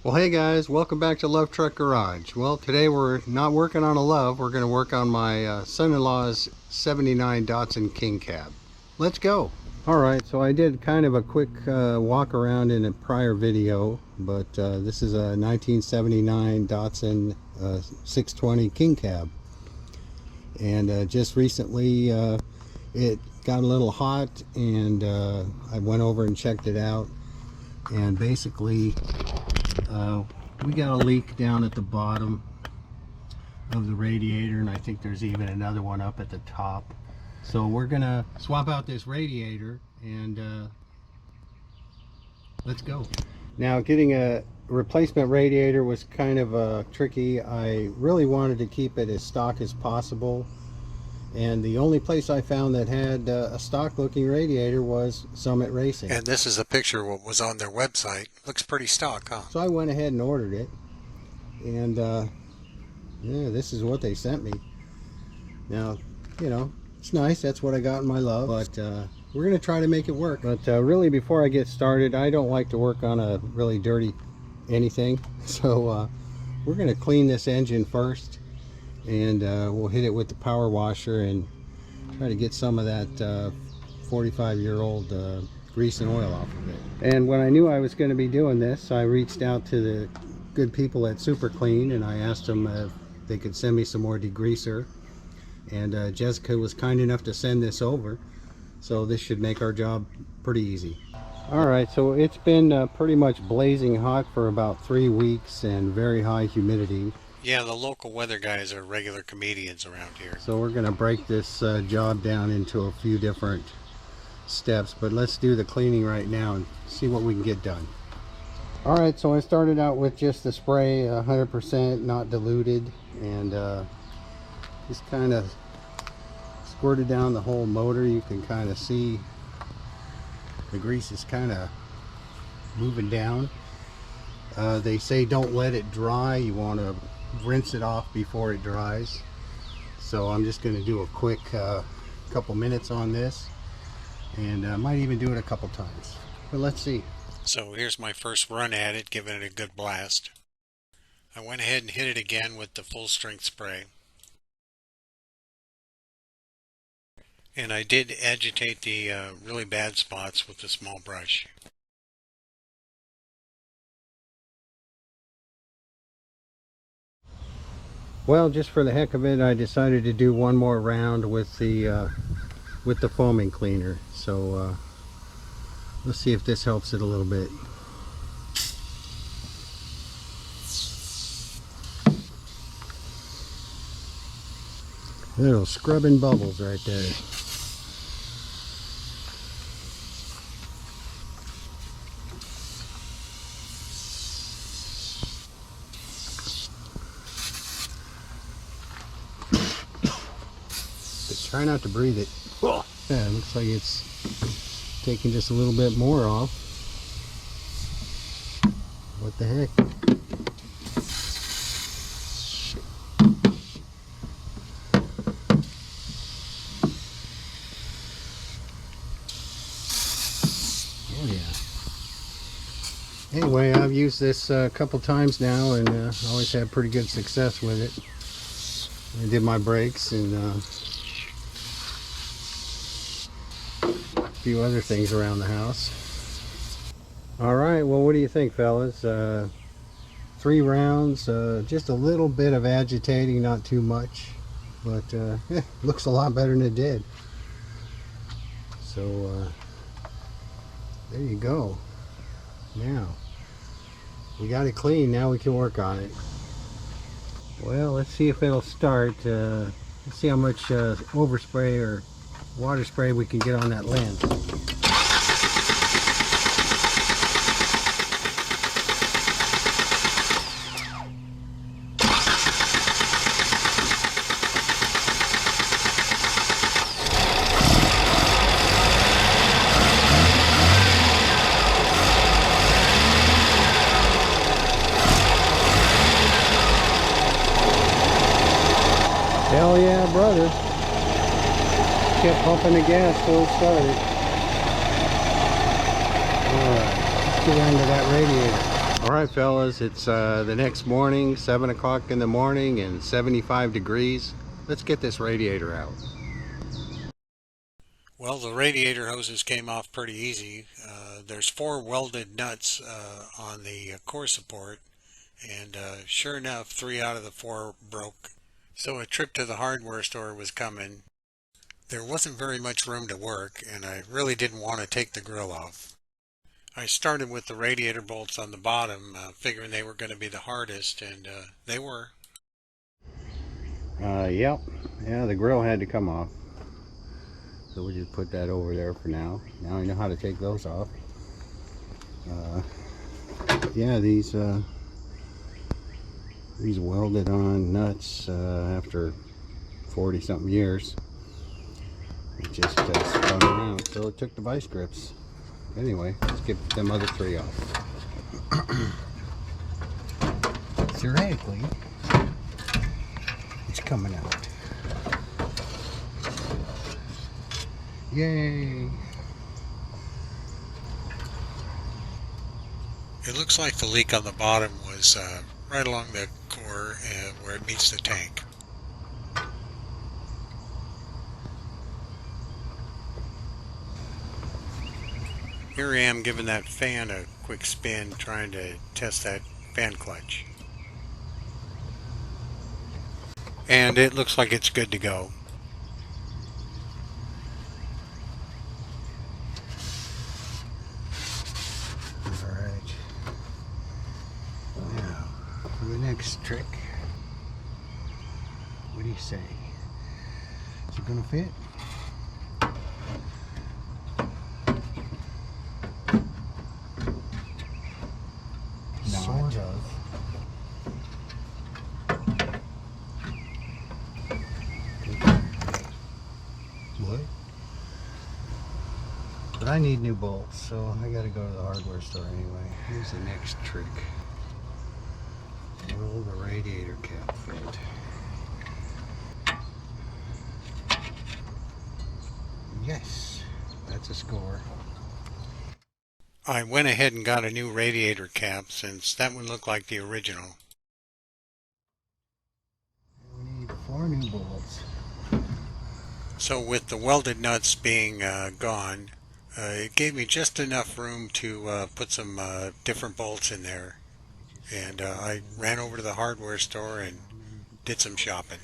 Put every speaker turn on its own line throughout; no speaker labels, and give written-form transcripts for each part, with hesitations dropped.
Well, hey guys, welcome back to Love Truck Garage. Well, today we're not working on a Love, we're going to work on my son-in-law's 79 Datsun King Cab. Let's go. Alright, so I did kind of a quick walk around in a prior video, but this is a 1979 Datsun 620 King Cab. And just recently it got a little hot, and I went over and checked it out, and basically we got a leak down at the bottom of the radiator, and I think there's even another one up at the top. So we're gonna swap out this radiator and let's go. Now, getting a replacement radiator was kind of tricky. I really wanted to keep it as stock as possible, and the only place I found that had a stock looking radiator was Summit Racing.
And this is a picture of what was on their website. Looks pretty stock, huh?
So I went ahead and ordered it, and yeah, this is what they sent me. Now, you know, it's nice. That's what I got in my Love, but we're gonna try to make it work. But really, before I get started, I don't like to work on a really dirty anything, so we're gonna clean this engine first, and we'll hit it with the power washer and try to get some of that 45-year-old grease and oil off of it. And when I knew I was going to be doing this, I reached out to the good people at SuperClean, and I asked them if they could send me some more degreaser, and Jessica was kind enough to send this over, so this should make our job pretty easy. Alright, so it's been pretty much blazing hot for about 3 weeks and very high humidity.
Yeah, the local weather guys are regular comedians around here.
So we're going to break this job down into a few different steps, but let's do the cleaning right now and see what we can get done. Alright, so I started out with just the spray, 100% not diluted, and just kind of squirted down the whole motor. You can kind of see the grease is kind of moving down. They say don't let it dry. You want to rinse it off before it dries. So I'm just going to do a quick couple minutes on this, and I might even do it a couple times, but let's see.
So here's my first run at it, giving it a good blast. I went ahead and hit it again with the full strength spray, and I did agitate the really bad spots with the small brush.
Well, just for the heck of it, I decided to do one more round with the foaming cleaner. So let's see if this helps it a little bit. Little scrubbing bubbles right there. Try not to breathe it. Yeah, it looks like it's taking just a little bit more off. What the heck? Oh yeah. Anyway, I've used this a couple times now, and always had pretty good success with it. I did my brakes and few other things around the house. Alright, well, what do you think, fellas? 3 rounds, just a little bit of agitating, not too much, but looks a lot better than it did. So there you go. Now we got it clean. Now we can work on it. Well, let's see if it'll start. Let's see how much overspray or water spray we can get on that lens. Hell yeah, brother. Kept pumping the gas till it started. Alright, let's get into that radiator. Alright fellas, it's the next morning, 7 o'clock in the morning and 75 degrees. Let's get this radiator out.
Well, the radiator hoses came off pretty easy. There's 4 welded nuts on the core support, and sure enough, 3 out of the 4 broke. So a trip to the hardware store was coming. There wasn't very much room to work, and I really didn't want to take the grill off. I started with the radiator bolts on the bottom, figuring they were going to be the hardest, and they were.
Yep. Yeah, the grill had to come off. So we just put that over there for now. Now I know how to take those off. Yeah, these welded on nuts after 40 something years, it just spun around, so it took the vice grips. Anyway, let's get them other 3 off. Theoretically, it's coming out. Yay!
It looks like the leak on the bottom was right along the core where it meets the tank. Here I am giving that fan a quick spin, trying to test that fan clutch. And it looks like it's good to go.
Alright. Now, for the next trick. What do you say? Is it gonna fit? Sort of. What? But I need new bolts, so I gotta go to the hardware store anyway. Here's the next trick. Will the radiator cap fit? Yes, that's a score.
I went ahead and got a new radiator cap since that one looked like the original.
We need 4 new bolts.
So with the welded nuts being gone, it gave me just enough room to put some different bolts in there. And I ran over to the hardware store and did some shopping.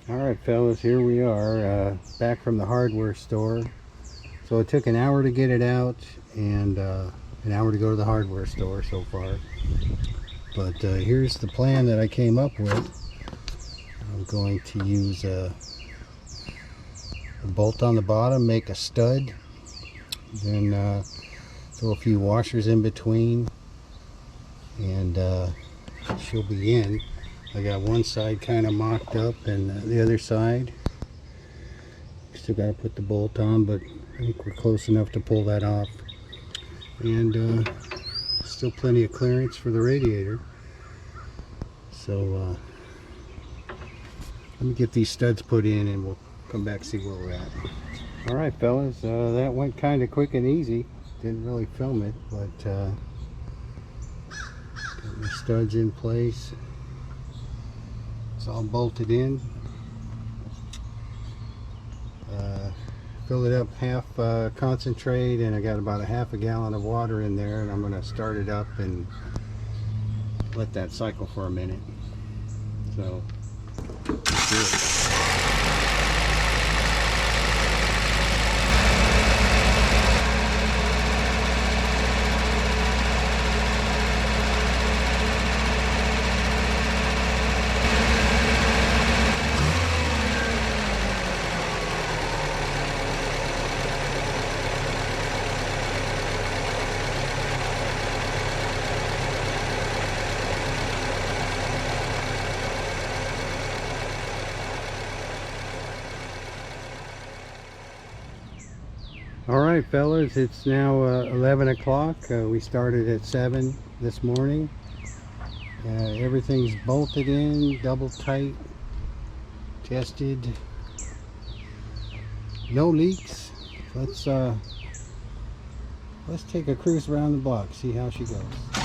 Alright fellas, here we are, back from the hardware store. So it took an hour to get it out and an hour to go to the hardware store so far. But here's the plan that I came up with. I'm going to use a bolt on the bottom, make a stud, then throw a few washers in between, and she'll be in. I got one side kind of mocked up and the other side. Still got to put the bolt on, but I think we're close enough to pull that off. And still plenty of clearance for the radiator. So let me get these studs put in and we'll come back and see where we're at. Alright fellas, that went kind of quick and easy. Didn't really film it, but got my studs in place. It's all bolted in. Fill it up half concentrate, and I got about a half a gallon of water in there, and I'm going to start it up and let that cycle for a minute. So let's do it. Alright fellas, it's now 11 o'clock. We started at 7 this morning. Everything's bolted in, double tight, tested. No leaks. Let's take a cruise around the block, see how she goes.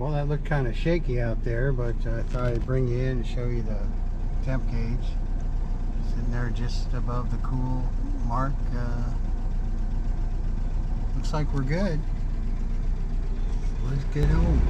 Well, that looked kind of shaky out there, but I thought I'd bring you in and show you the temp gauge. Sitting there just above the cool mark. Looks like we're good. Let's get home.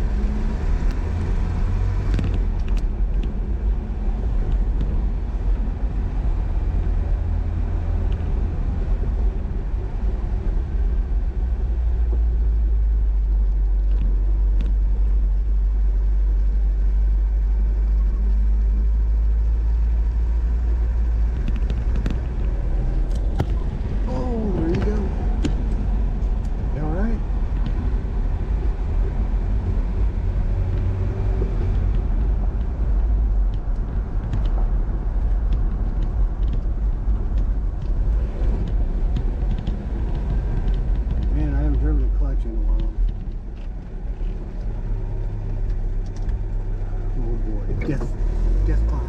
Death climb.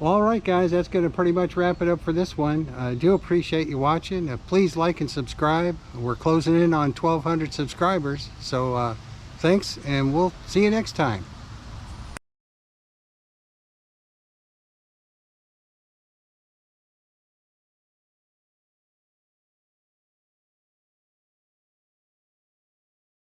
Well, all right, guys, that's going to pretty much wrap it up for this one. I do appreciate you watching. Please like and subscribe. We're closing in on 1,200 subscribers. So thanks, and we'll see you next time.